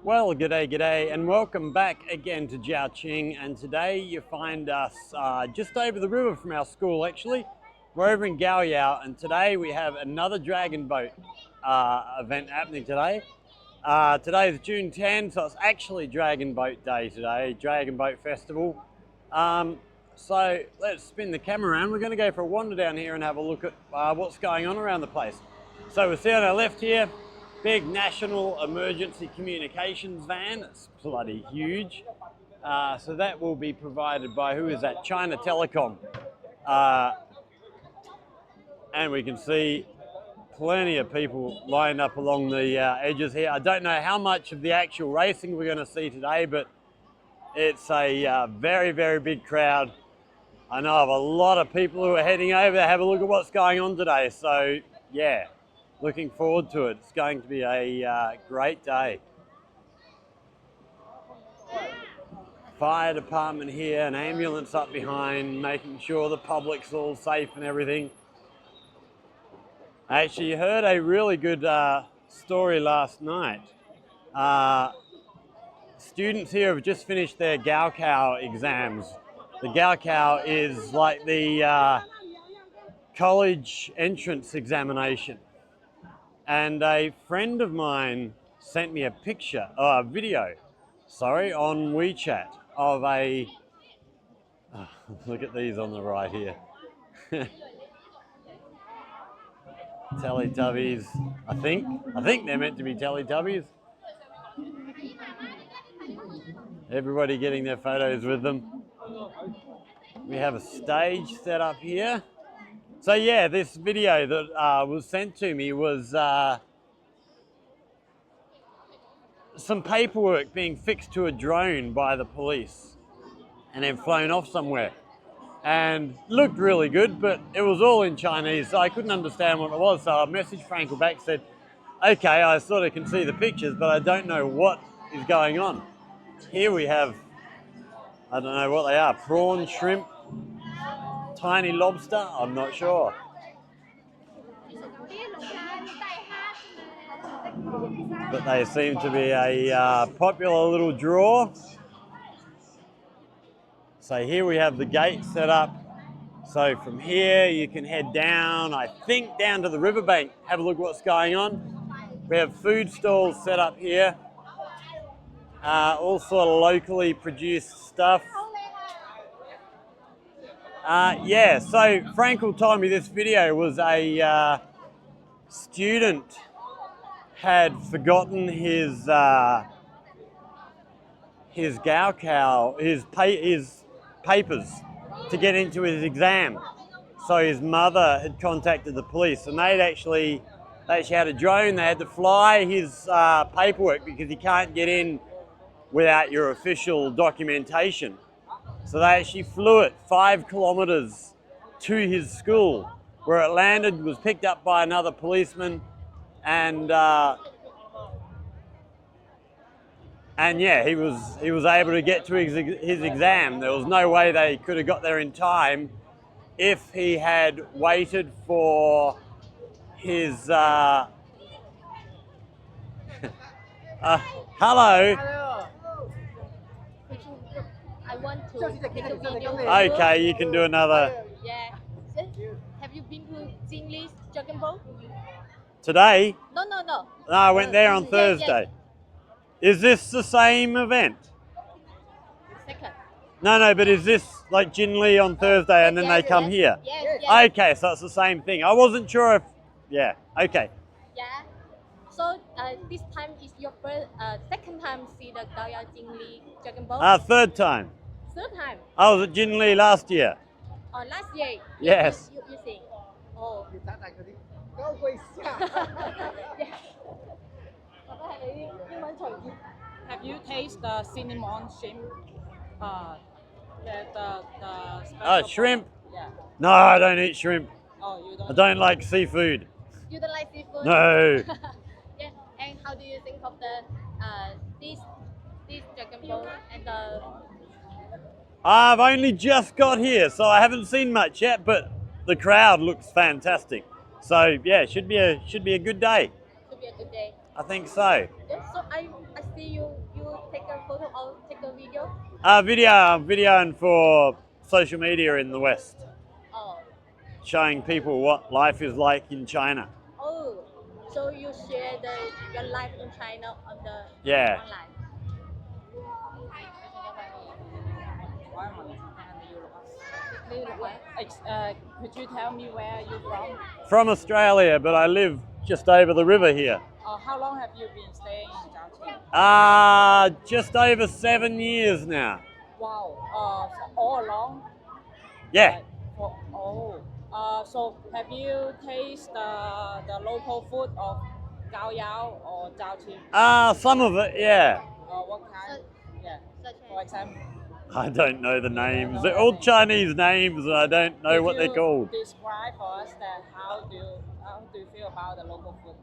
Well, g'day, and welcome back again to Jiaoqing. And today you find us just over the river from our school, actually. We're over in GaoYao, and today we have another dragon boat event happening today. Today is June 10, so it's actually Dragon Boat Day today, Dragon Boat Festival. So let's spin the camera around. We're going to go for a wander down here and have a look at what's going on around the place. So we see on our left here, big National Emergency Communications van. It's bloody huge. So that will be provided by, who is that? China Telecom. And we can see plenty of people lined up along the edges here. I don't know how much of the actual racing we're going to see today, but it's a very, very big crowd. I know of a lot of people who are heading over to have a look at what's going on today. So yeah, looking forward to it. It's going to be a great day. Fire department here, an ambulance up behind, making sure the public's all safe and everything. I actually heard a really good story last night. Students here have just finished their GaoYao exams. The GaoYao is like the college entrance examination. And a friend of mine sent me a video, on WeChat of a, look at these on the right here. Teletubbies, I think they're meant to be Teletubbies. Everybody getting their photos with them. We have a stage set up here. So yeah, this video that was sent to me was some paperwork being fixed to a drone by the police and then flown off somewhere. And looked really good, but it was all in Chinese, so I couldn't understand what it was. So I messaged Frankel back, said, okay, I sort of can see the pictures, but I don't know what is going on. Here we have, I don't know what they are, prawn, shrimp, tiny lobster, I'm not sure. But they seem to be a popular little draw. So here we have the gate set up. So from here you can head down, I think down to the riverbank, have a look at what's going on. We have food stalls set up here. All sort of locally produced stuff. Yeah, so Frankel told me this video was a student had forgotten his GaoYao, his papers to get into his exam. So his mother had contacted the police, and they actually had a drone. They had to fly his paperwork because you can't get in without your official documentation. So they actually flew it 5 kilometers to his school, where it landed, was picked up by another policeman, and yeah, he was able to get to his exam. There was no way they could have got there in time if he had waited for his hello. Hello. I want to take a video. Okay, you can do another. Yeah. Have you been to JinLi's Dragon Boat? Today? No. No, I went there on Thursday. Is this the same event? Second. No, but is this like JinLi on Thursday and then they come here? Yes. Okay, so it's the same thing. I wasn't sure if, yeah, okay. Yeah. So this time is your first, second time see the GaoYao JinLi Dragon Boat? Third time. Third time? I was at JinLi last year. Oh, last year? Yes. You think? Oh. Have you tasted the cinnamon shrimp? The special Shrimp? Yeah. No, I don't eat shrimp. Oh, you don't? I don't like seafood. You don't like seafood? No. Yeah. And how do you think of this Dragon Boat and the? I've only just got here, so I haven't seen much yet, but the crowd looks fantastic. So yeah, should be a good day. Should be a good day. I think so. Yeah, so I see you photo or take a video? Videoing for social media in the West, Oh, showing people what life is like in China. oh. So you share your life in China on the Yeah. online. Could you tell me where you're from? From Australia, but I live just over the river here. How long have you been staying in Zhaoqing? Just over 7 years now. Wow. For all along? Yeah. So have you tasted the local food of GaoYao or Zhaoqing? Some of it, yeah. What kind? Yeah. Such For example, I don't know the names. They're all Chinese names, and I don't know what they're called. Describe for us that how do you feel about the local food?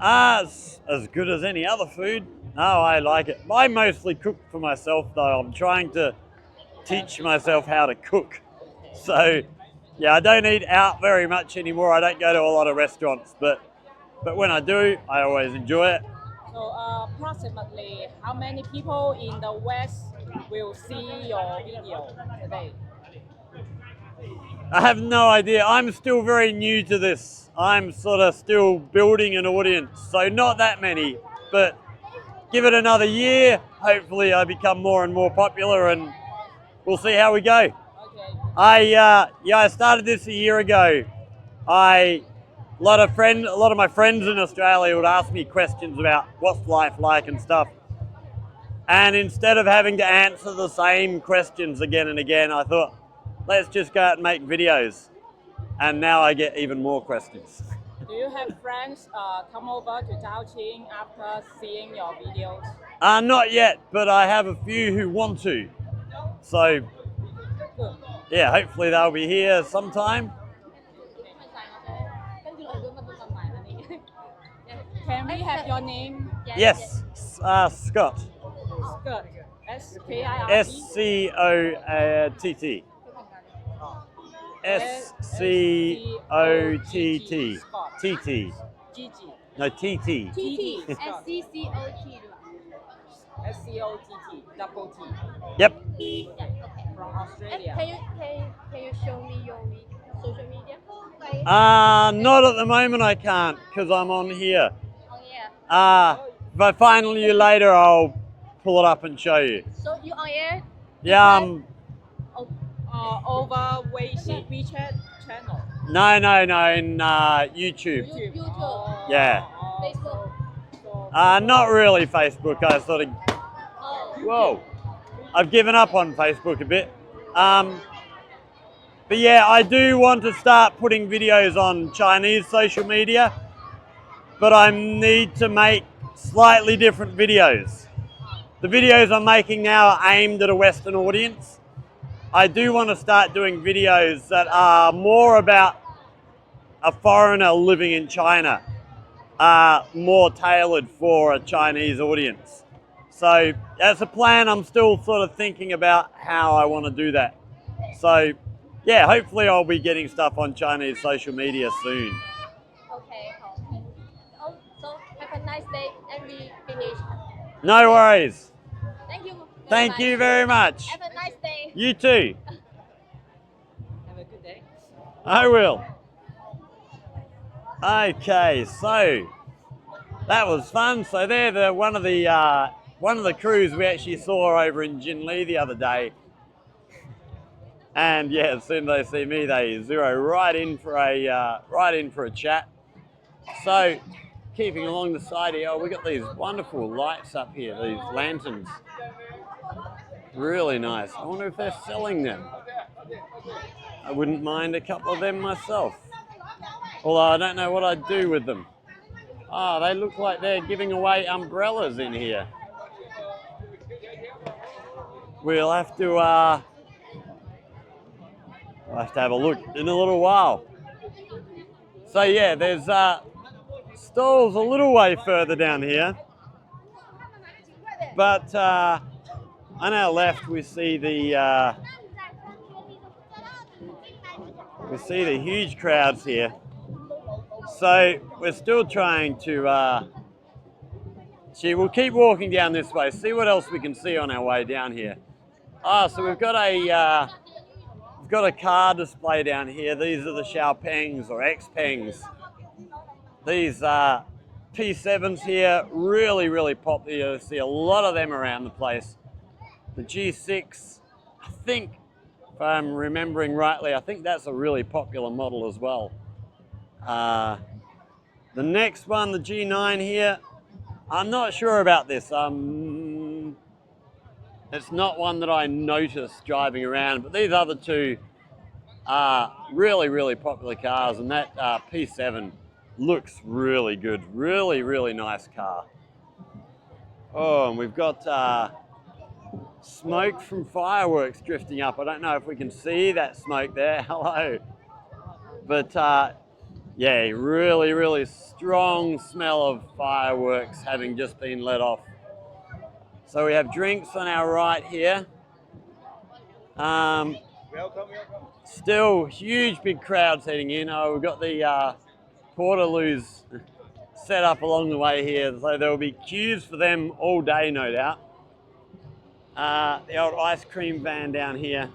It's as good as any other food. No, I like it. I mostly cook for myself, though. I'm trying to teach myself how to cook. So, yeah, I don't eat out very much anymore. I don't go to a lot of restaurants, but when I do, I always enjoy it. So approximately how many people in the West will see your video today? I have no idea. I'm still very new to this. I'm sort of still building an audience, so not that many. But give it another year. Hopefully, I become more and more popular, and we'll see how we go. Okay. I started this a year ago. A lot of my friends in Australia would ask me questions about what's life like and stuff. And instead of having to answer the same questions again and again, I thought, let's just go out and make videos. And now I get even more questions. Do you have friends come over to Zhaoqing after seeing your videos? Not yet, but I have a few who want to. So, Good. yeah, hopefully they'll be here sometime. Can we have your name? Yes, Scott. Scott. SKIRT. SCOTT. SCOTT. TT. Gigi. No, TT. TT, SCCOT. SCOTT. Double T. Yep. Yeah, okay. From And Australia. can you show me your social media? Not at the moment I can't because I'm on here. Oh yeah. If I find you later, I'll pull it up and show you. So you on air? Yeah, Over WeChat channel. no, in YouTube. YouTube. Yeah. Facebook. Not really Facebook. I sort of, Oh. whoa, I've given up on Facebook a bit. But yeah, I do want to start putting videos on Chinese social media, but I need to make slightly different videos. The videos I'm making now are aimed at a Western audience. I do want to start doing videos that are more about a foreigner living in China, more tailored for a Chinese audience. So as a plan, I'm still sort of thinking about how I want to do that. So yeah, hopefully I'll be getting stuff on Chinese social media soon. Okay. Oh, so have a nice day and we finish. No worries. Thank you. Thank you very much. Have a nice day. You too. Have a good day. I will. Okay, so that was fun. So they're one of the crews we actually saw over in JinLi the other day. And yeah, as soon as they see me, they zero right in for a chat. So keeping along the side here, we got these wonderful lights up here, these lanterns. Really nice. I wonder if they're selling them. I wouldn't mind a couple of them myself. Although I don't know what I'd do with them. Oh, they look like they're giving away umbrellas in here. We'll have to have a look in a little while. So yeah, there's stalls a little way further down here. But on our left we see the huge crowds here. So we're still trying to Actually, we'll keep walking down this way, see what else we can see on our way down here. So we've got a car display down here. These are the Xiaopengs or Xpengs. These P7s here, really popular. You see a lot of them around the place. The G6, I think, if I'm remembering rightly, I think that's a really popular model as well. The next one, the G9 here, I'm not sure about this. It's not one that I noticed driving around, but these other two are really popular cars, and that P7 looks really good. Really nice car. Oh, and we've got smoke from fireworks drifting up. I don't know if we can see that smoke there. Hello. But yeah, really strong smell of fireworks having just been let off. So we have drinks on our right here. Welcome. Still huge big crowds heading in. Oh, we've got the Portaloos set up along the way here, so there will be queues for them all day, no doubt. The old ice cream van down here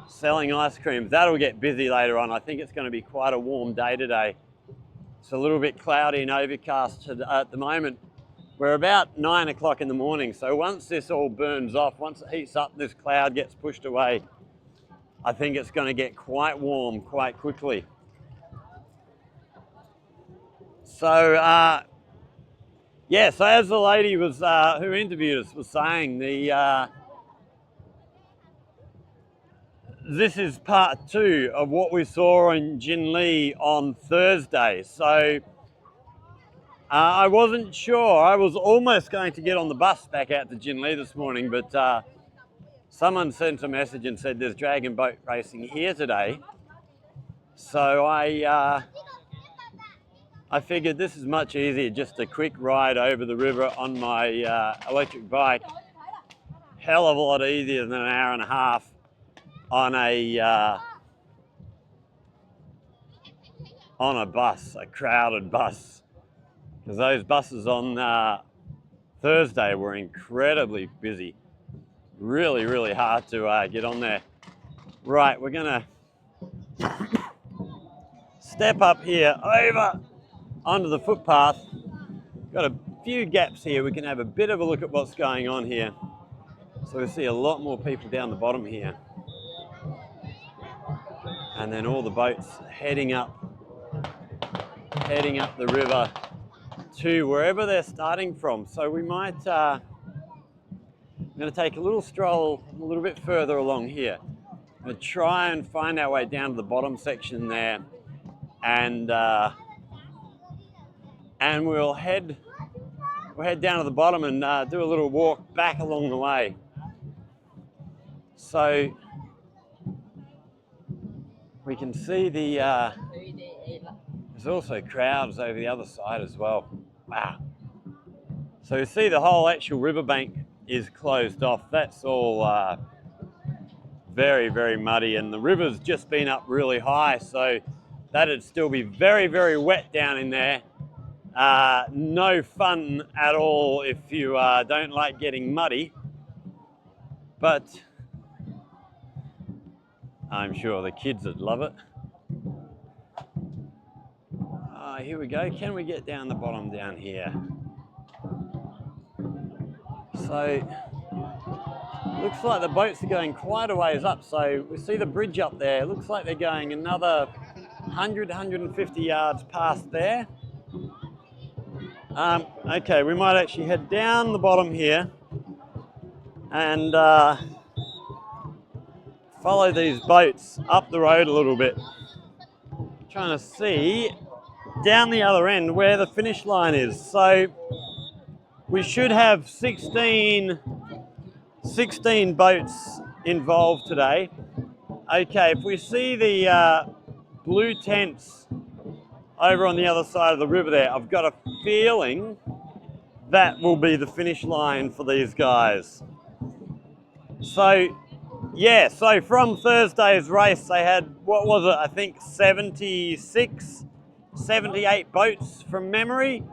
selling ice creams. That'll get busy later on. I think it's going to be quite a warm day today. It's a little bit cloudy and overcast at the moment. We're about 9 o'clock in the morning, so once this all burns off, once it heats up, this cloud gets pushed away, I think it's going to get quite warm quite quickly. So, yeah, so as the lady was who interviewed us was saying, this is part 2 of what we saw in JinLi on Thursday. So I wasn't sure. I was almost going to get on the bus back out to JinLi this morning, but someone sent a message and said there's dragon boat racing here today. So I figured this is much easier, just a quick ride over the river on my electric bike. Hell of a lot easier than an hour and a half on a bus, a crowded bus. Because those buses on Thursday were incredibly busy. Really hard to get on there. Right, we're gonna step up here over onto the footpath. Got a few gaps here. We can have a bit of a look at what's going on here. So we see a lot more people down the bottom here. And then all the boats heading up the river to wherever they're starting from. So we might, I'm going to take a little stroll a little bit further along here. I'm going to try and find our way down to the bottom section there, and we'll head down to the bottom and do a little walk back along the way. So we can see there's also crowds over the other side as well. Wow. So you see the whole actual riverbank is closed off. That's all very muddy, and the river's just been up really high, so that'd still be very wet down in there. No fun at all if you don't like getting muddy, but I'm sure the kids would love it. Here we go. Can we get down the bottom down here? So looks like the boats are going quite a ways up. So we see the bridge up there. Looks like they're going another 150 yards past there. Okay, we might actually head down the bottom here and follow these boats up the road a little bit. Trying to see down the other end where the finish line is. So we should have 16 boats involved today. Okay, if we see the blue tents over on the other side of the river there, I've got a feeling that will be the finish line for these guys. So yeah, so from Thursday's race they had, what was it, I think 78 boats from memory.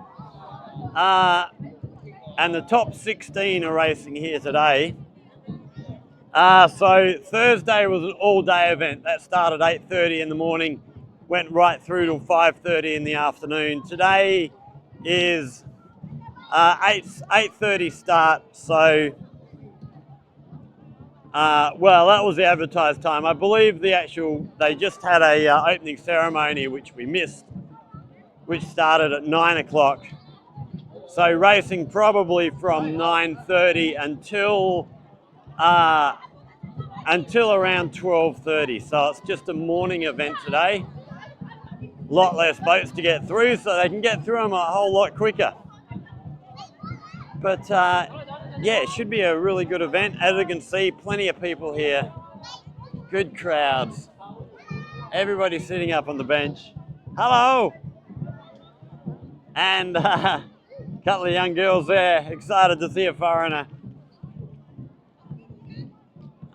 and the top 16 are racing here today. So Thursday was an all-day event. That started 8:30 in the morning, went right through till 5:30 in the afternoon. Today is 8:30 start. So, well, that was the advertised time. I believe they just had a opening ceremony, which we missed, which started at 9 o'clock. So racing probably from 9:30 until around 12:30. So it's just a morning event today. A lot less boats to get through, so they can get through them a whole lot quicker. But yeah, it should be a really good event. As you can see, plenty of people here. Good crowds. Everybody sitting up on the bench. Hello! And a couple of young girls there, excited to see a foreigner.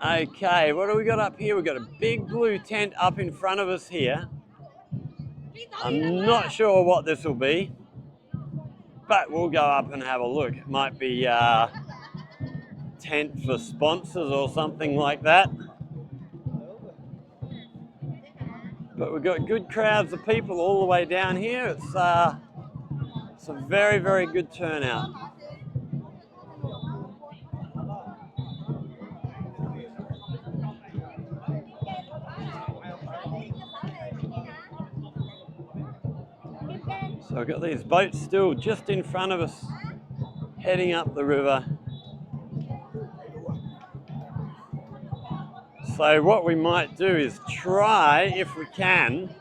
Okay, what do we got up here? We've got a big blue tent up in front of us here. I'm not sure what this will be, but we'll go up and have a look. It might be a tent for sponsors or something like that. But we've got good crowds of people all the way down here. It's a very, very good turnout. So I've got these boats still just in front of us, heading up the river. So what we might do is try, if we can,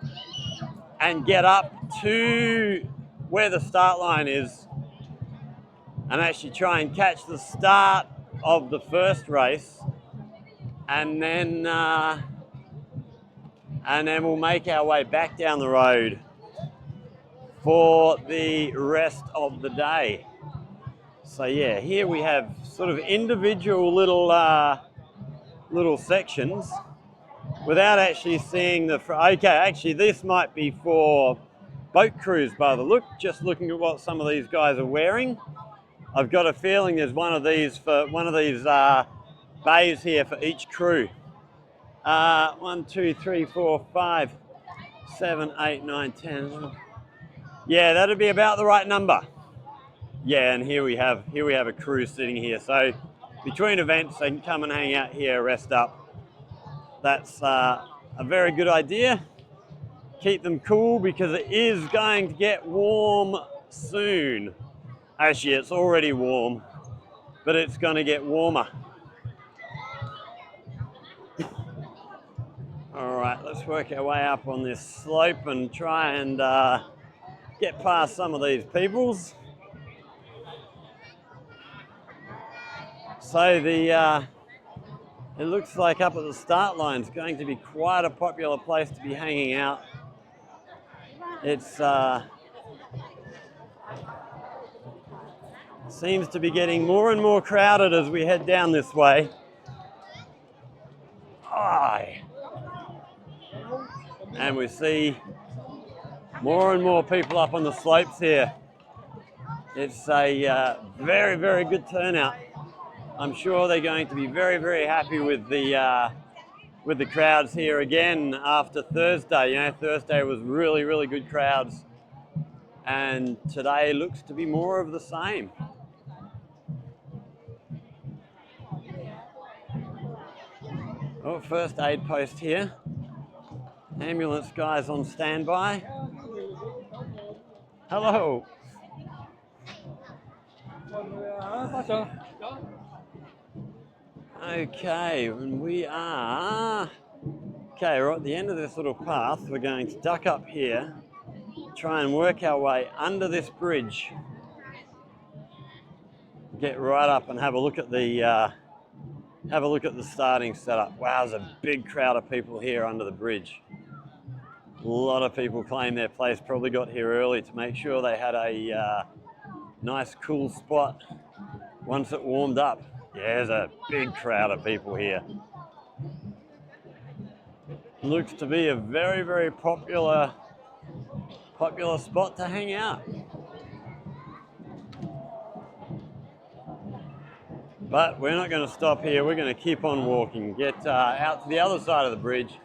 and get up to where the start line is and actually try and catch the start of the first race, and then we'll make our way back down the road for the rest of the day. So yeah, here we have sort of individual little sections without actually seeing the, okay, actually this might be for boat crews by the look, just looking at what some of these guys are wearing. I've got a feeling there's one of these bays here for each crew. 1, 2, 3, 4, 5, 7, 8, 9, 10. Yeah, that'd be about the right number. Yeah, and here we have a crew sitting here. So between events, they can come and hang out here, rest up. That's a very good idea. Keep them cool because it is going to get warm soon. Actually, it's already warm, but it's going to get warmer. All right, let's work our way up on this slope and try and get past some of these peoples. So it looks like up at the start line is going to be quite a popular place to be hanging out. It's seems to be getting more and more crowded as we head down this way. And we see more and more people up on the slopes here. It's a very, very good turnout. I'm sure they're going to be very, very happy with the crowds here again after Thursday. You know, Thursday was really, really good crowds, and today looks to be more of the same. Oh, first aid post here. Ambulance guys on standby. Hello. Okay, and we are... Okay, we're at the end of this little path. We're going to duck up here, try and work our way under this bridge. Get right up and have a look at the starting setup. Wow, there's a big crowd of people here under the bridge. A lot of people claim their place, probably got here early to make sure they had a nice cool spot once it warmed up. Yeah, there's a big crowd of people here. Looks to be a very, very popular spot to hang out. But we're not going to stop here. We're going to keep on walking, get out to the other side of the bridge.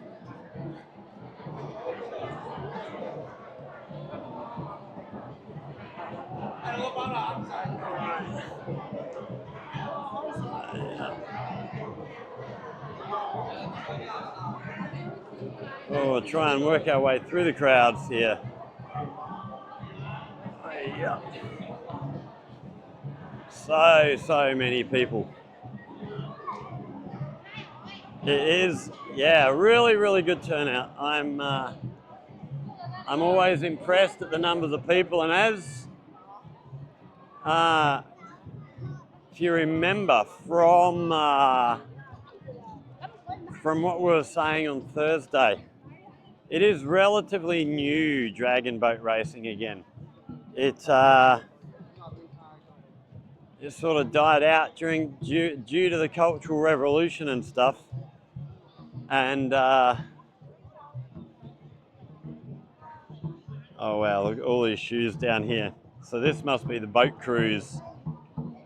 Oh, we'll try and work our way through the crowds here. Yeah. So many people. It is, yeah, really good turnout. I'm always impressed at the numbers of people, and as if you remember from what we were saying on Thursday, it is relatively new dragon boat racing again. It sort of died out due to the Cultural Revolution and stuff, and oh wow, look at all these shoes down here. So this must be the boat cruise.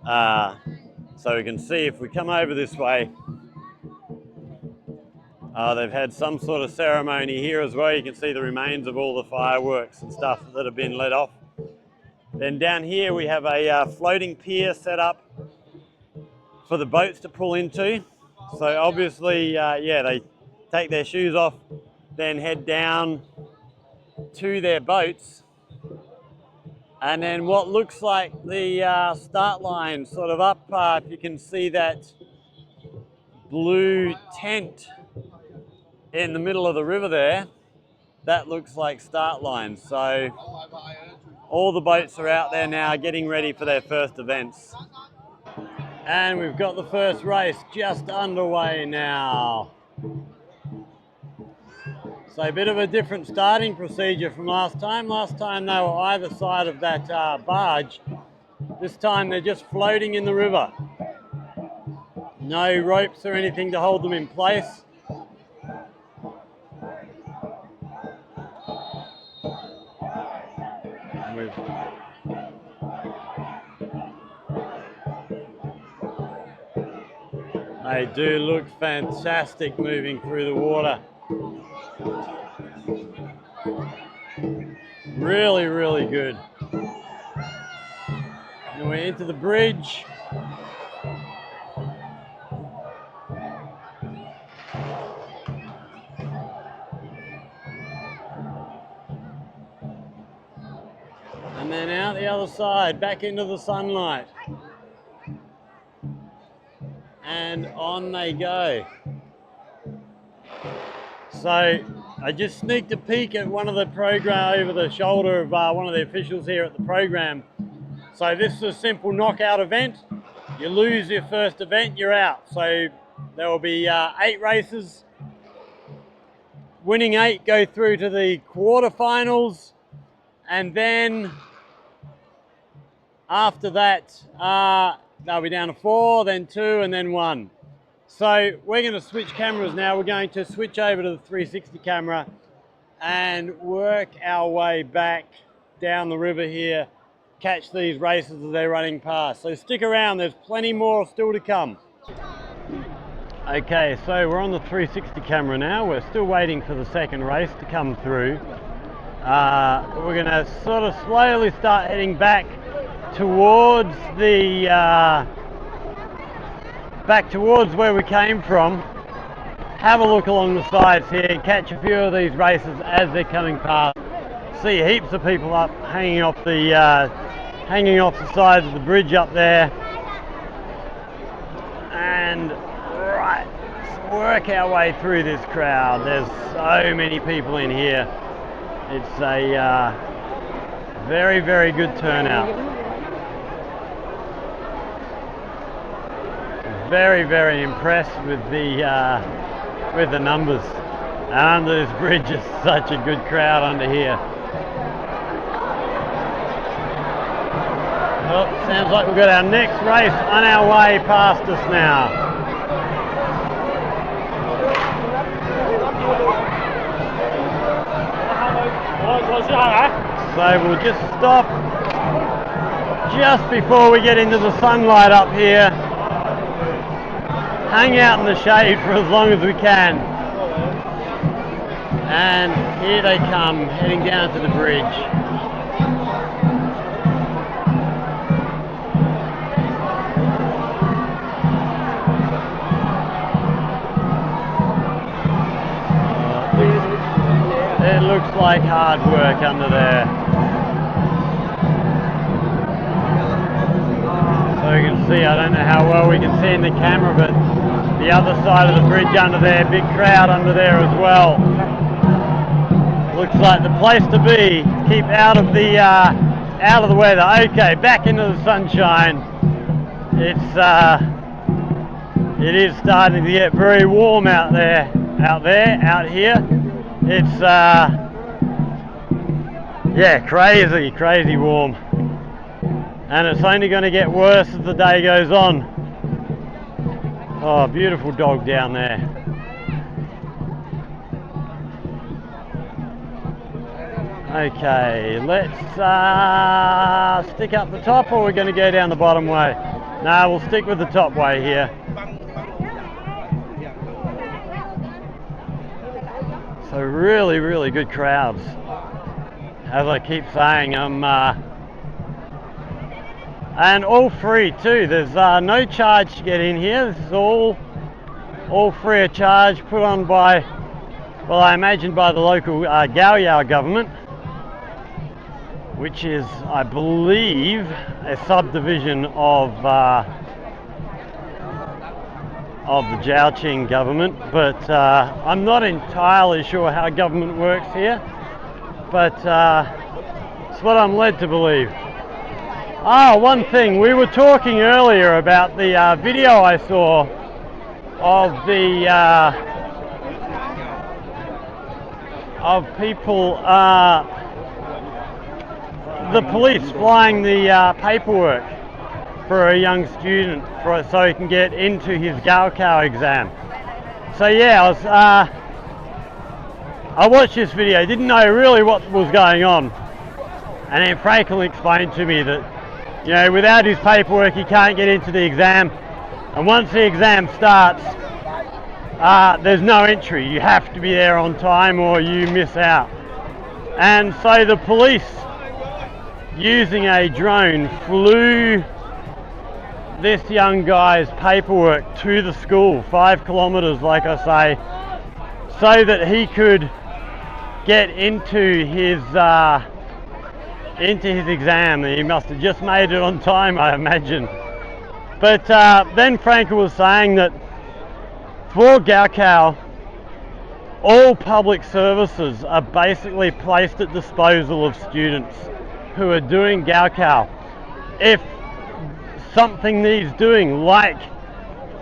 So we can see if we come over this way, they've had some sort of ceremony here as well. You can see the remains of all the fireworks and stuff that have been let off. Then down here we have a floating pier set up for the boats to pull into. So obviously, yeah, they take their shoes off, then head down to their boats. And then what looks like the start line sort of up, if you can see that blue tent in the middle of the river there, that looks like start line. So all the boats are out there now getting ready for their first events. And we've got the first race just underway now. So a bit of a different starting procedure from last time. Last time they were either side of that barge. This time they're just floating in the river. No ropes or anything to hold them in place. They do look fantastic moving through the water. Really good. And we're into the bridge. And then out the other side, back into the sunlight. And on they go. So I just sneaked a peek at one of the program over the shoulder of one of the officials here at the program. So this is a simple knockout event. You lose your first event, you're out. So there will be 8 races. Winning 8 go through to the quarterfinals, and then after that they'll be down to 4, then 2, and then 1. So we're going to switch cameras now. We're going to switch over to the 360 camera and work our way back down the river here, catch these races as they're running past. So stick around, there's plenty more still to come. Okay, so we're on the 360 camera now. We're still waiting for the second race to come through. We're going to sort of slowly start heading back towards the back towards where we came from. Have a look along the sides here, catch a few of these races as they're coming past. See heaps of people up hanging off the sides of the bridge up there. And right, let's work our way through this crowd. There's so many people in here. It's a very good turnout. Very impressed with the numbers. And under this bridge is such a good crowd under here. Well, sounds like we've got our next race on our way past us now. So we'll just stop just before we get into the sunlight up here. hang out in the shade for as long as we can. And here they come, heading down to the bridge. It looks like hard work under there. So you can see, I don't know how well we can see in the camera, but the other side of the bridge under there, big crowd under there as well. Looks like the place to be. Keep out of the weather. Okay, back into the sunshine. It is starting to get very warm out here. It's yeah, crazy warm. And it's only going to get worse as the day goes on. Oh, beautiful dog down there. Okay, let's stick up the top, or we're going to go down the bottom way? No, we'll stick with the top way here. So really good crowds. As I keep saying, and all free too. There's no charge to get in here. This is all free of charge, put on by, well, I imagine by the local GaoYao government, which is, I believe, a subdivision of the Zhaoqing government, but I'm not entirely sure how government works here, but it's what I'm led to believe. One thing, we were talking earlier about the video I saw of people, the police flying the paperwork for a young student so he can get into his GaoYao exam. So yeah, I watched this video, didn't know really what was going on, and then Franklin explained to me that, you know, without his paperwork he can't get into the exam, and once the exam starts, there's no entry. You have to be there on time or you miss out. And so the police, using a drone, flew this young guy's paperwork to the school, 5 kilometers, like I say, so that he could get into his exam. He must have just made it on time, I imagine. But then Franco was saying that for GaoYao, all public services are basically placed at disposal of students who are doing GaoYao. If something needs doing, like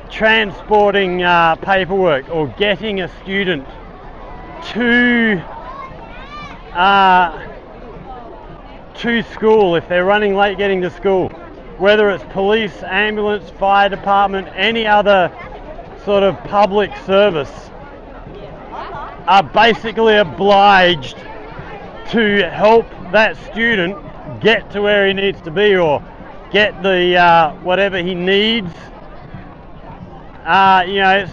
transporting paperwork or getting a student to school, if they're running late getting to school, whether it's police, ambulance, fire department, any other sort of public service, are basically obliged to help that student get to where he needs to be, or get the whatever he needs. You know,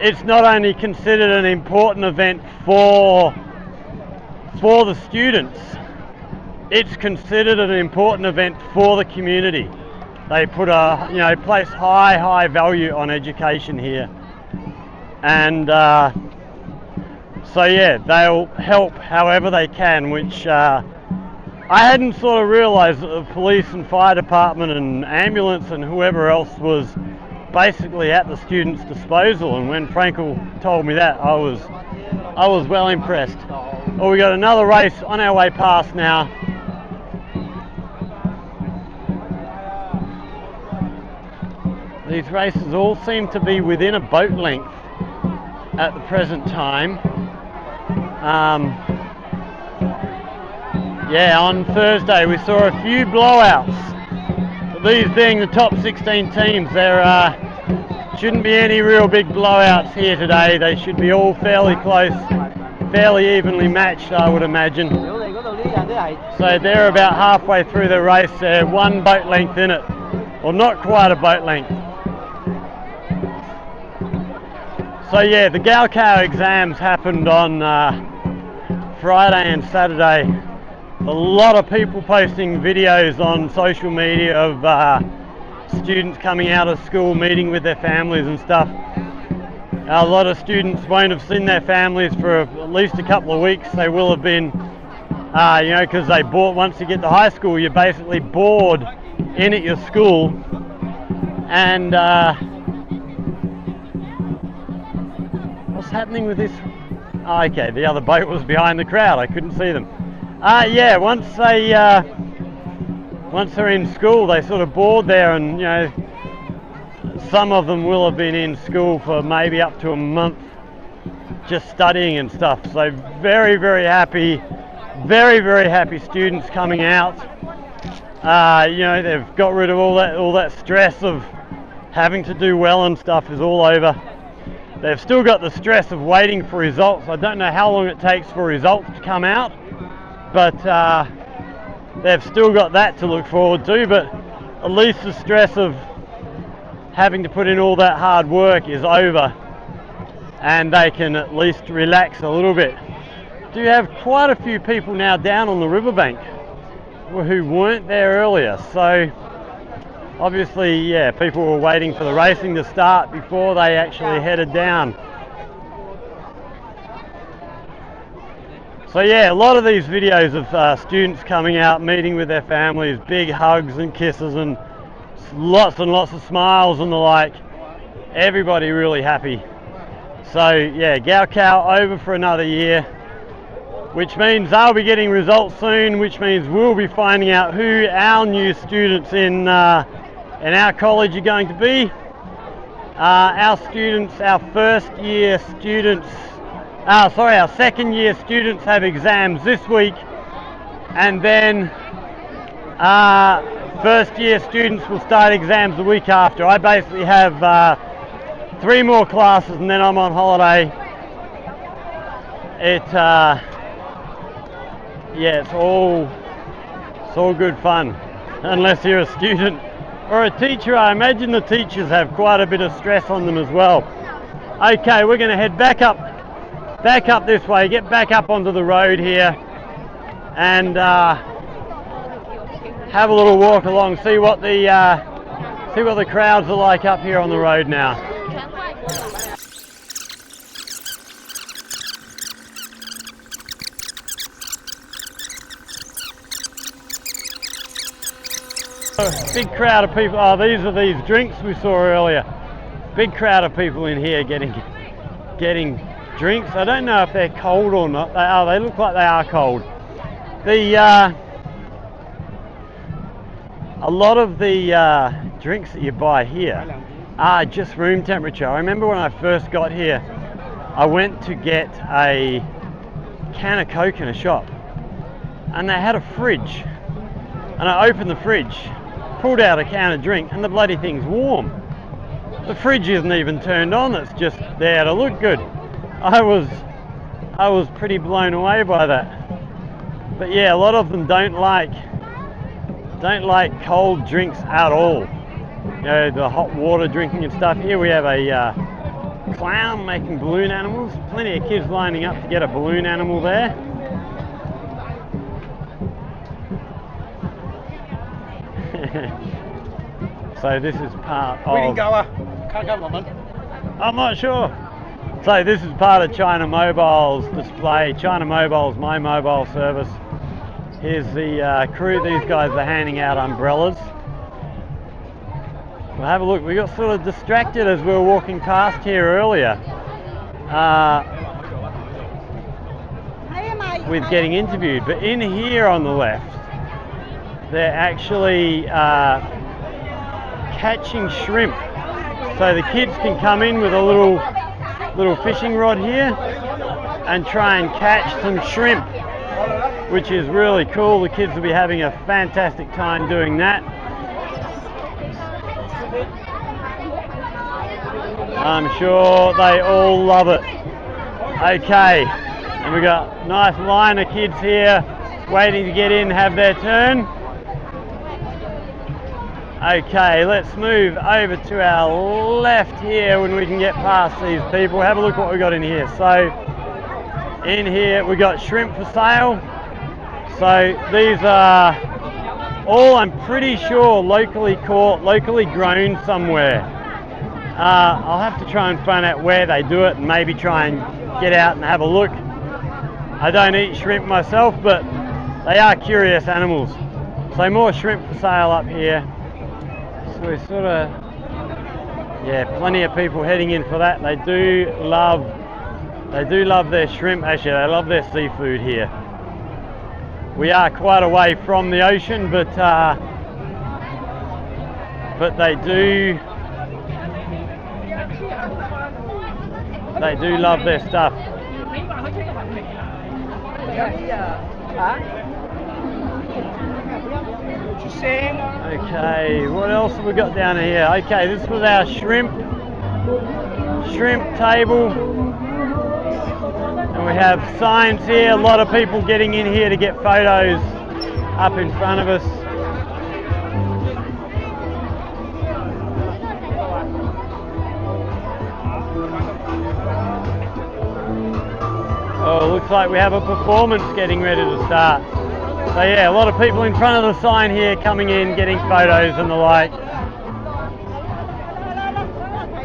it's not only considered an important event for the students, it's considered an important event for the community. They put place high value on education here, and so yeah, they'll help however they can, which I hadn't sort of realised that the police and fire department and ambulance and whoever else was basically at the students' disposal. And when Frankel told me that, I was well impressed. Well, we got another race on our way past now. These races all seem to be within a boat length at the present time. Yeah, on Thursday we saw a few blowouts. But these being the top 16 teams, there shouldn't be any real big blowouts here today. They should be all fairly close, fairly evenly matched, I would imagine. So they're about halfway through the race. They're one boat length in it, or not quite a boat length. So yeah, the GaoYao exams happened on Friday and Saturday. A lot of people posting videos on social media of students coming out of school, meeting with their families and stuff. A lot of students won't have seen their families for at least a couple of weeks. They will have been, you know, because they board, once you get to high school, you're basically bored in at your school. And what's happening with this? Oh, okay, the other boat was behind the crowd. I couldn't see them. Yeah, once they're in school, they sort of board there, and you know, some of them will have been in school for maybe up to a month, just studying and stuff. So very, very happy, very happy students coming out. You know, they've got rid of all that stress of having to do well and stuff is all over. They've still got the stress of waiting for results. I don't know how long it takes for results to come out, but they've still got that to look forward to. But at least the stress of having to put in all that hard work is over, and they can at least relax a little bit. Do have quite a few people now down on the riverbank who weren't there earlier, so obviously, yeah, people were waiting for the racing to start before they actually headed down. So yeah, a lot of these videos of students coming out, meeting with their families, big hugs and kisses and lots of smiles and the like. Everybody really happy. So yeah, GaoYao over for another year, which means they'll be getting results soon, which means we'll be finding out who our new students in our college are going to be. Our students, our first year students, our second year students have exams this week, and then first year students will start exams the week after. I basically have 3 more classes and then I'm on holiday. Yeah, it's all good fun, unless you're a student or a teacher. I imagine the teachers have quite a bit of stress on them as well. Okay, we're going to head back up this way, get back up onto the road here, and have a little walk along, see what the crowds are like up here on the road now. Big crowd of people. Oh, these are these drinks we saw earlier. Big crowd of people in here getting drinks. I don't know if they're cold or not. They look like they are cold. A lot of the drinks that you buy here are just room temperature. I remember when I first got here, I went to get a can of Coke in a shop, and they had a fridge, and I opened the fridge, pulled out a can of drink, and the bloody thing's warm. The fridge isn't even turned on, it's just there to look good. I was pretty blown away by that. But yeah, a lot of them don't like cold drinks at all. You know, the hot water drinking and stuff. Here we have a clown making balloon animals. Plenty of kids lining up to get a balloon animal there. So this is part of... I'm not sure. So this is part of China Mobile's display. China Mobile's My Mobile service. Here's the crew. These guys are handing out umbrellas. We'll have a look. We got sort of distracted as we were walking past here earlier with getting interviewed. But in here on the left, they're actually catching shrimp. So the kids can come in with a little fishing rod here and try and catch some shrimp, which is really cool. The kids will be having a fantastic time doing that. I'm sure they all love it. Okay, and we got a nice line of kids here waiting to get in, have their turn. Okay, let's move over to our left here when we can get past these people. Have a look what we got in here. So in here we got shrimp for sale. So these are all, I'm pretty sure, locally caught, locally grown somewhere. I'll have to try and find out where they do it and maybe try and get out and have a look. I don't eat shrimp myself, but they are curious animals. So more shrimp for sale up here. So we sort of, yeah, plenty of people heading in for that. They do love their shrimp. Actually, they love their seafood here. We are quite away from the ocean, but they do love their stuff. Okay, what else have we got down here? Okay, this was our shrimp table. And we have signs here, a lot of people getting in here to get photos up in front of us. Oh, looks like we have a performance getting ready to start. So yeah, a lot of people in front of the sign here coming in, getting photos and the like.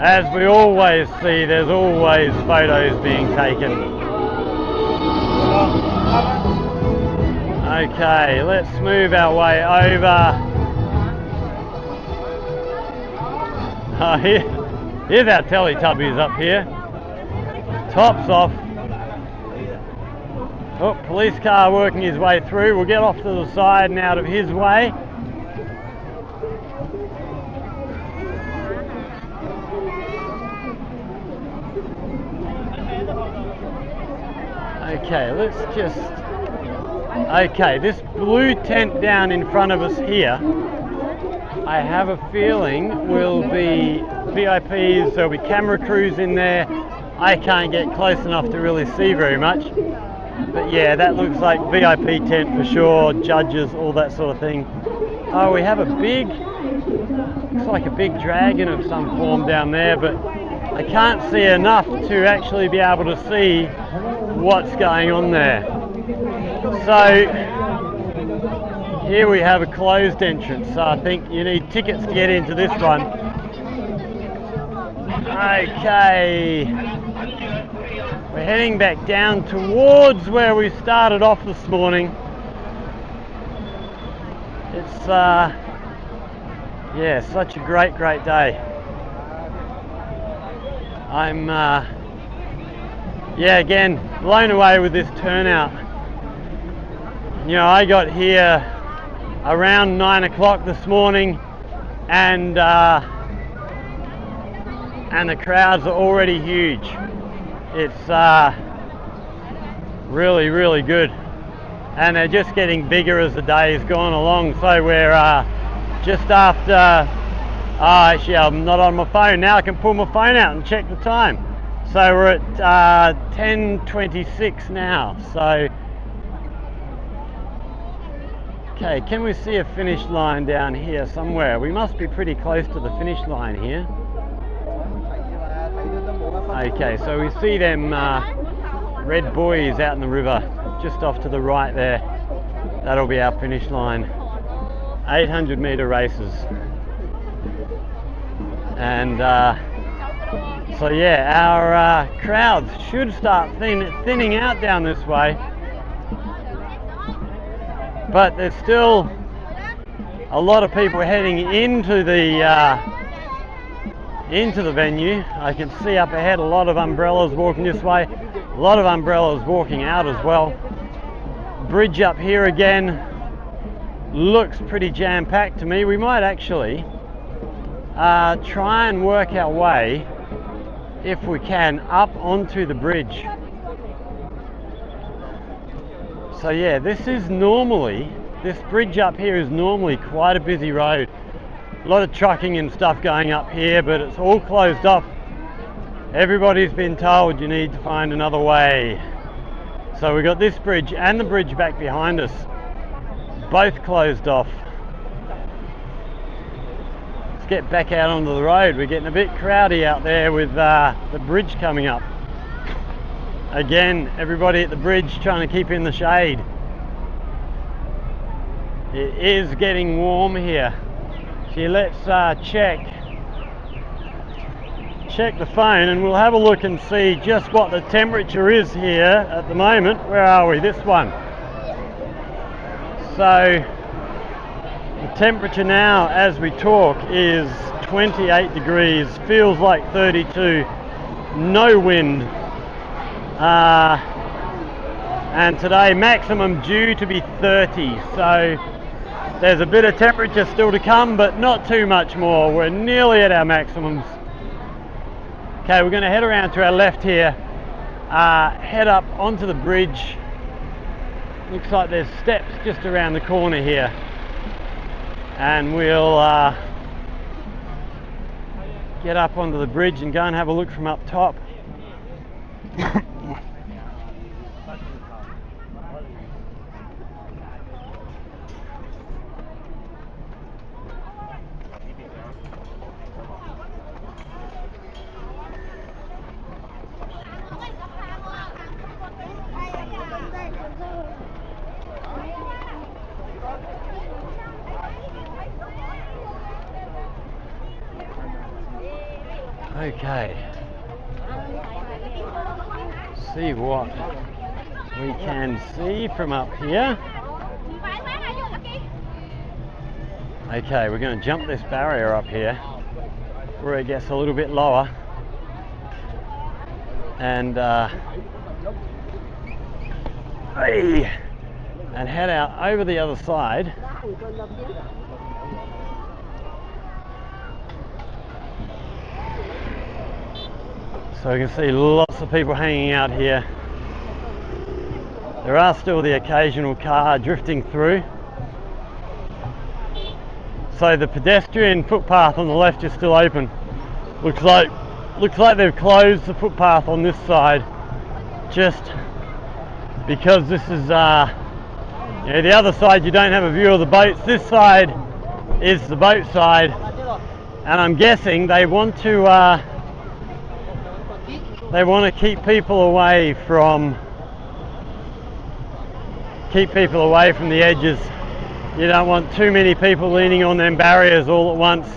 As we always see, there's always photos being taken. Okay, let's move our way over. Oh, here's our Teletubbies up here. Tops off. Oh, police car working his way through. We'll get off to the side and out of his way. Okay, let's just... Okay, this blue tent down in front of us here, I have a feeling will be VIPs. There'll be camera crews in there. I can't get close enough to really see very much. But yeah, that looks like VIP tent for sure, judges, all that sort of thing. Oh, we have a big, looks like a big dragon of some form down there, but I can't see enough to actually be able to see what's going on there. So here we have a closed entrance, so I think you need tickets to get into this one. Okay. We're heading back down towards where we started off this morning. It's yeah, such a great day. I'm yeah, again, blown away with this turnout. You know, I got here around 9 o'clock this morning, and the crowds are already huge. It's really good, and they're just getting bigger as the day's gone along. So we're just after, actually I'm not on my phone now, I can pull my phone out and check the time. So we're at 10:26 now. So okay, can we see a finish line down here somewhere? We must be pretty close to the finish line here. Okay, so we see them red buoys out in the river, just off to the right there. That'll be our finish line. 800 meter races. And so yeah, our crowds should start thinning out down this way. But there's still a lot of people heading into the venue. I can see up ahead a lot of umbrellas walking this way, a lot of umbrellas walking out as well. Bridge up here again looks pretty jam-packed to me. We might actually try and work our way, if we can, up onto the bridge. So yeah, this bridge up here is normally quite a busy road. A lot of trucking and stuff going up here, but it's all closed off. Everybody's been told you need to find another way. So we got this bridge and the bridge back behind us, both closed off. let's get back out onto the road. We're getting a bit crowdy out there with the bridge coming up. Again, everybody at the bridge trying to keep in the shade. It is getting warm here. So let's check the phone and we'll have a look and see just what the temperature is here at the moment. Where are we? This one. So the temperature now as we talk is 28 degrees, feels like 32, no wind. And today maximum due to be 30, so there's a bit of temperature still to come, but not too much more. We're nearly at our maximums. Okay, we're going to head around to our left here, head up onto the bridge. Looks like there's steps just around the corner here, and we'll get up onto the bridge and go and have a look from up top. Okay, see what we can see from up here. Okay, we're going to jump this barrier up here where it gets a little bit lower and head out over the other side. So you can see lots of people hanging out here. There are still the occasional car drifting through. So the pedestrian footpath on the left is still open. Looks like they've closed the footpath on this side just because this is the other side you don't have a view of the boats. This side is the boat side, and I'm guessing they want to keep people away from the edges. You don't want too many people leaning on them barriers all at once.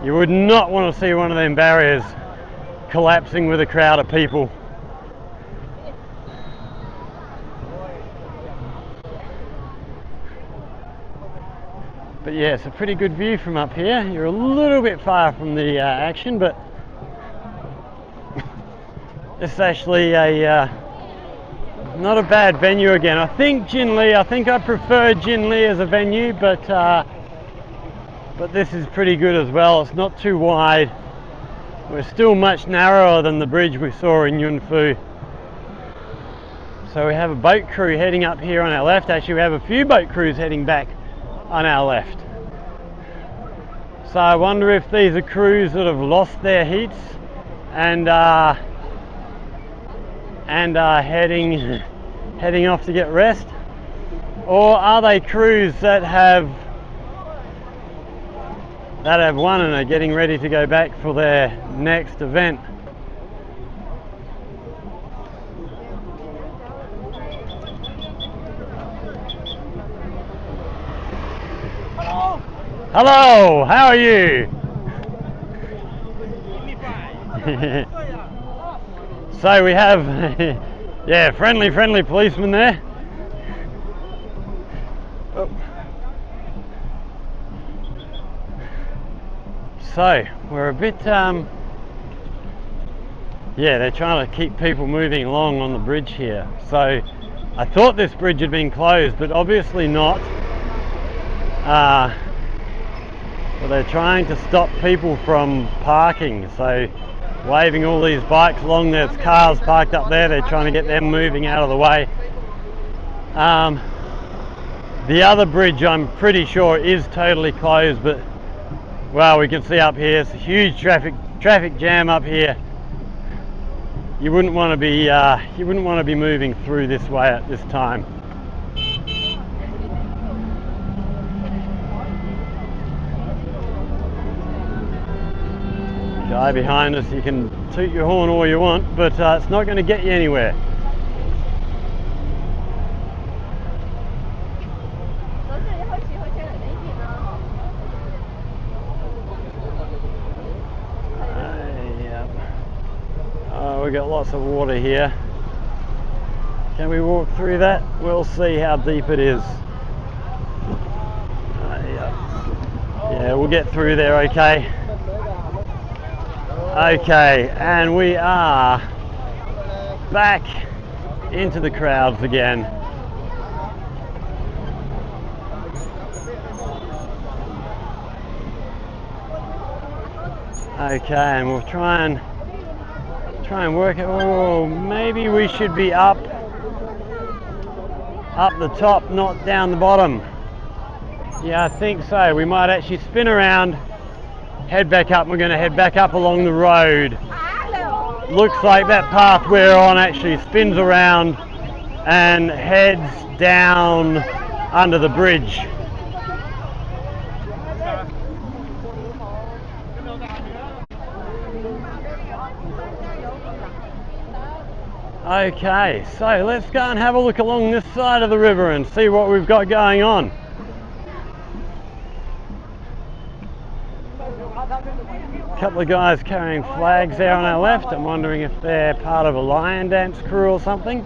You would not want to see one of them barriers collapsing with a crowd of people. But yeah, it's a pretty good view from up here. You're a little bit far from the action, but it's actually not a bad venue again. I think I prefer JinLi as a venue, but this is pretty good as well. It's not too wide. We're still much narrower than the bridge we saw in Yunfu. So we have a boat crew heading up here on our left. Actually, we have a few boat crews heading back on our left. So I wonder if these are crews that have lost their heats and heading off to get rest, or are they crews that have won and are getting ready to go back for their next event. Hello, how are you? So we have yeah, friendly policeman there. Oh. So we're a bit yeah, they're trying to keep people moving along on the bridge here. So I thought this bridge had been closed, but obviously not. But they're trying to stop people from parking, so waving all these bikes along. There's cars parked up there. They're trying to get them moving out of the way. The other bridge, I'm pretty sure, is totally closed, but well, we can see up here it's a huge traffic jam up here. You wouldn't want to be moving through this way at this time. Guy behind us, you can toot your horn all you want, but it's not going to get you anywhere. Yep. Oh, we've got lots of water here. Can we walk through that? We'll see how deep it is. Yep. Yeah, we'll get through there okay. Okay, and we are back into the crowds again. Okay, and we'll try and work it. Oh, maybe we should be up the top, not down the bottom. Yeah, I think so. We might actually spin around, head back up. We're going to head back up along the road. Looks like that path we're on actually spins around and heads down under the bridge. Okay, so let's go and have a look along this side of the river and see what we've got going on. A couple of guys carrying flags there on our left. I'm wondering if they're part of a lion dance crew or something.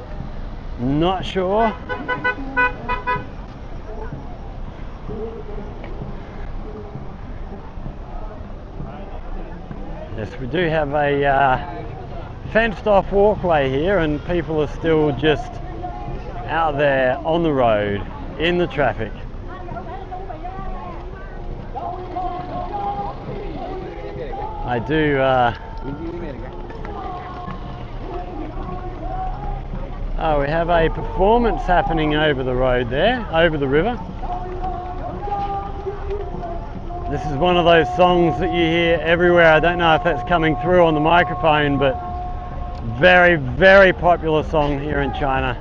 Not sure. Yes, we do have a fenced off walkway here, and people are still just out there on the road in the traffic. I do oh, we have a performance happening over the road there, over the river. This is one of those songs that you hear everywhere. I don't know if that's coming through on the microphone, but very, very popular song here in China.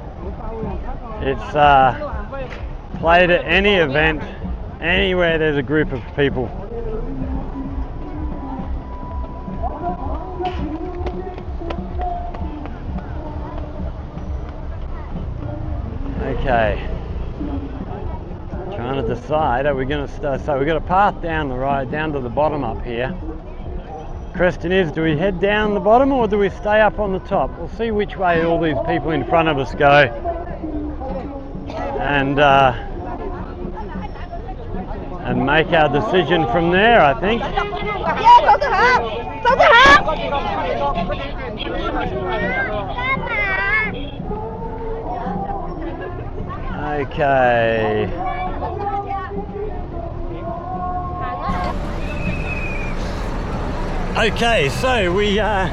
It's played at any event, anywhere there's a group of people. Okay, trying to decide, are we going to start? So we've got a path down the road, down to the bottom up here. Question is, do we head down the bottom or do we stay up on the top? We'll see which way all these people in front of us go, and make our decision from there, I think. Okay. Okay, so we get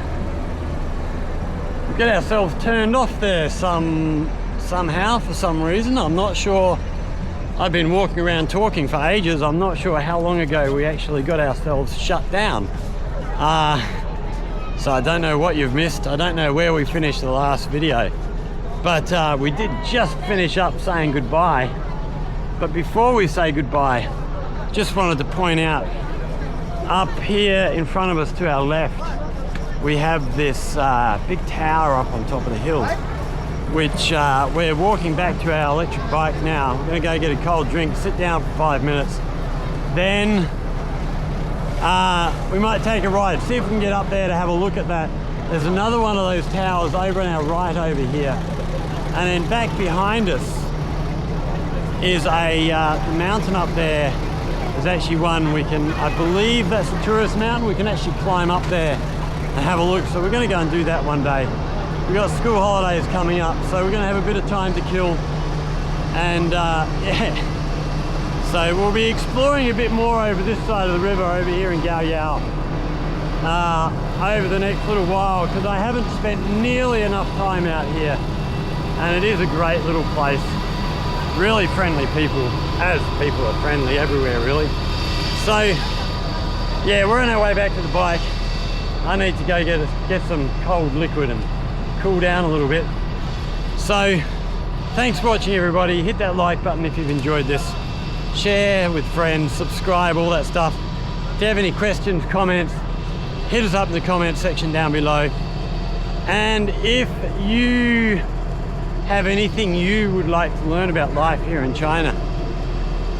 ourselves turned off there somehow for some reason. I'm not sure. I've been walking around talking for ages. I'm not sure how long ago we actually got ourselves shut down. So I don't know what you've missed. I don't know where we finished the last video. But we did just finish up saying goodbye. But before we say goodbye, just wanted to point out, up here in front of us to our left, we have this big tower up on top of the hill, which we're walking back to our electric bike now. We're going to go get a cold drink, sit down for 5 minutes. Then we might take a ride, see if we can get up there to have a look at that. There's another one of those towers over on our right over here. And then back behind us is the mountain up there. There's actually one we can, I believe that's a tourist mountain. We can actually climb up there and have a look. So we're going to go and do that one day. We've got school holidays coming up, so we're going to have a bit of time to kill. And yeah, so we'll be exploring a bit more over this side of the river over here in GaoYao over the next little while, because I haven't spent nearly enough time out here. And it is a great little place. Really friendly people, as people are friendly everywhere really. So yeah, we're on our way back to the bike. I need to go get some cold liquid and cool down a little bit. So thanks for watching everybody. Hit that like button if you've enjoyed this. Share with friends, subscribe, all that stuff. If you have any questions, comments, hit us up in the comment section down below. And if you have anything you would like to learn about life here in China,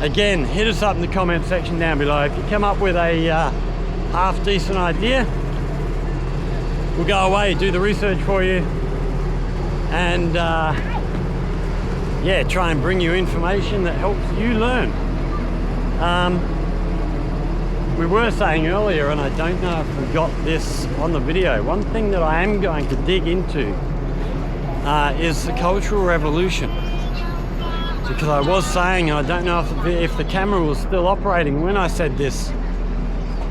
again, hit us up in the comment section down below. If you come up with a half decent idea, we'll go away, do the research for you, and yeah, try and bring you information that helps you learn. We were saying earlier, and I don't know if we got this on the video, one thing that I am going to dig into is the Cultural Revolution. Because I was saying, and I don't know if the camera was still operating when I said this,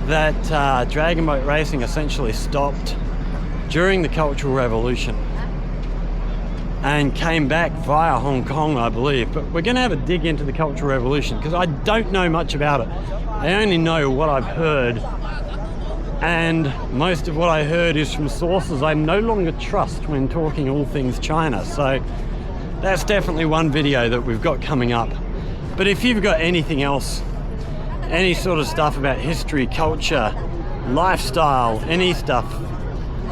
that dragon boat racing essentially stopped during the Cultural Revolution and came back via Hong Kong, I believe. But we're going to have a dig into the Cultural Revolution because I don't know much about it. I only know what I've heard, and most of what I heard is from sources I no longer trust when talking all things China. So that's definitely one video that we've got coming up. But if you've got anything else, any sort of stuff about history, culture, lifestyle, any stuff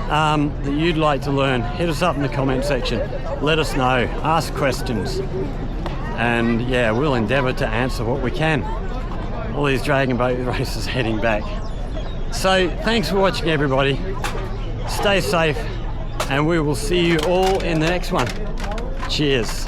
that you'd like to learn, hit us up in the comment section. Let us know, ask questions, and yeah, we'll endeavour to answer what we can. All these dragon boat races heading back. So thanks for watching, everybody. Stay safe, and we will see you all in the next one. Cheers.